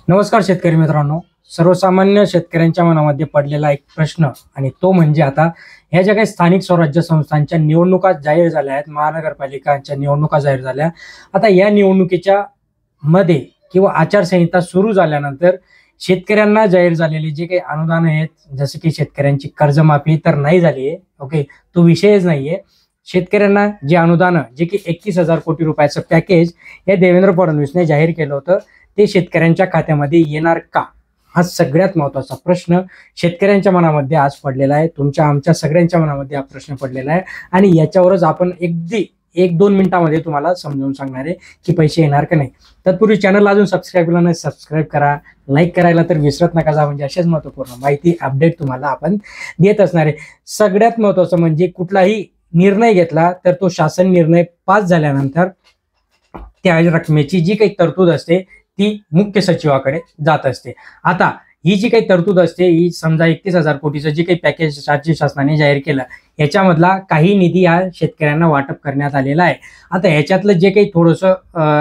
नमस्कार शेतकरी मित्रांनो. सर्वसामान्य शेतकऱ्यांच्या मनामध्ये पडलेला एक प्रश्न आणि तो म्हणजे आता ह्या ज्या काही स्थानिक स्वराज्य संस्थांच्या निवडणुका जाहीर झाल्या आहेत, महानगरपालिकांच्या निवडणुका जाहीर झाल्या. आता या निवडणुकीच्या मध्ये किंवा आचारसंहिता सुरू झाल्यानंतर शेतकऱ्यांना जाहीर झालेले जे काही अनुदान आहेत, जसे की शेतकऱ्यांची कर्जमाफी तर नाही झाली आहे, ओके, तो विषयच नाहीये. शेतकऱ्यांना जे अनुदान जे की 31,000 कोटी रुपयाचं पॅकेज हे देवेंद्र फडणवीसने जाहीर केलं होतं, ते शेतकऱ्यांच्या खात्यामध्ये येणार का, हा सगळ्यात महत्त्वाचा प्रश्न शेतकऱ्यांच्या मनामध्ये आज पडलेला आहे. तुमच्या आमच्या सगळ्यांच्या मनामध्ये हा प्रश्न पडलेला आहे आणि याच्यावरच आपण अगदी 1-2 मिनिटांमध्ये तुम्हाला समजावून सांगणार आहे की पैसे येणार का नाही. तत्पूर्वी चॅनल अजून सबस्क्राईब केलं नाही, सबस्क्राईब करा, लाईक करायला तर विसरत नका जा, म्हणजे अशाच महत्त्वपूर्ण माहिती अपडेट तुम्हाला आपण देत असणार आहे. सगळ्यात महत्त्वाचं म्हणजे कुठलाही निर्णय घेतला तर तो शासन निर्णय पास झाल्यानंतर त्या रकमेची जी काही तरतूद असते ती मुख्य सचिवाकडे जात असते. आता ही जी काही तरतूद असते, ही समजा 31,000 कोटीचं जे काही पॅकेज राज्य शासनाने जाहीर केलं, याच्यामधला काही निधी हा शेतकऱ्यांना वाटप करण्यात आलेला आहे. आता ह्याच्यातलं जे काही थोडंसं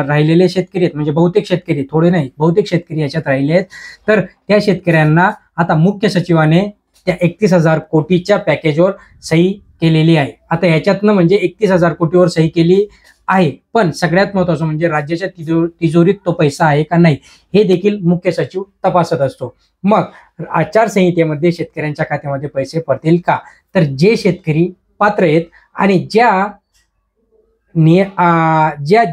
राहिलेले शेतकरी आहेत, म्हणजे बहुतेक शेतकरी, थोडे नाही, बहुतेक शेतकरी याच्यात राहिले आहेत, तर त्या शेतकऱ्यांना आता मुख्य सचिवाने त्या 31,000 कोटीच्या पॅकेजवर सही केलेली आहे. आता ह्याच्यातनं म्हणजे 31,000 कोटीवर सही केली आहे, पण सगळ्यात महत्त्वाचं म्हणजे राज्याच्या तिजोरीत तो पैसा आहे का नाही हे देखील मुख्य सचिव तपासत असतो. मग आचारसंहितेमध्ये शेतकऱ्यांच्या खात्यामध्ये पैसे पडतील का, तर जे शेतकरी पात्र आहेत आणि ज्या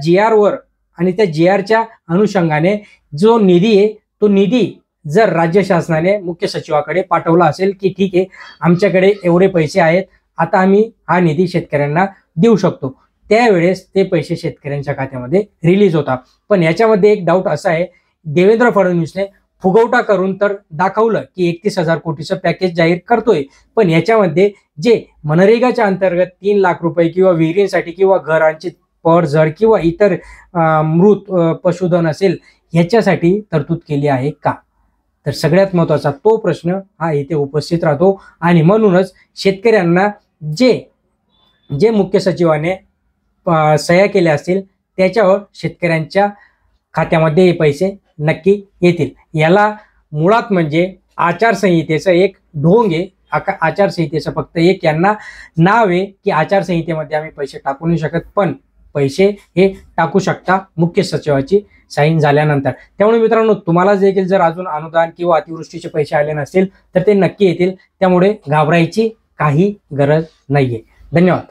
GR वर आणि त्या GRच्या अनुषंगाने जो निधी आहे, तो निधी जर राज्य शासनाने मुख्य सचिवाकडे पाठवला असेल की ठीक आहे, आमच्याकडे एवढे पैसे आहेत, आता आम्ही हा निधी शेतकऱ्यांना देऊ शकतो, त्यावेळेस ते पैसे शेतकऱ्यांच्या खात्यामध्ये रिलीज होतात. पण याच्यामध्ये एक डाऊट असा आहे, देवेंद्र फडणवीसने फुगवटा करून तर दाखवलं की 31,000 कोटीचं पॅकेज जाहीर करतोय, पण याच्यामध्ये जे मनरेगाच्या अंतर्गत 3 लाख रुपये किंवा विहिरींसाठी किंवा घरांची पडझड किंवा इतर मृत पशुधन असेल ह्याच्यासाठी तरतूद केली आहे का, तर सगळ्यात महत्त्वाचा तो प्रश्न हा इथे उपस्थित राहतो. आणि म्हणूनच शेतकऱ्यांना जे मुख्य सचिवाने सह्या केल्या असतील त्याच्यावर शेतकऱ्यांच्या खात्यामध्ये हे पैसे नक्की येतील. याला मुळात म्हणजे आचारसंहितेचं एक ढोंग आहे. आचारसंहितेचं फक्त एक यांना नाव आहे की आचारसंहितेमध्ये आम्ही पैसे टाकू नाही शकत, पण पैसे हे टाकू शकता मुख्य सचिवाची साईन झाल्यानंतर. त्यामुळे मित्रांनो, तुम्हाला देखील जर अजून अनुदान किंवा अतिवृष्टीचे पैसे आले नसतील तर ते नक्की येतील, त्यामुळे घाबरायची काही गरज नाहीये. धन्यवाद.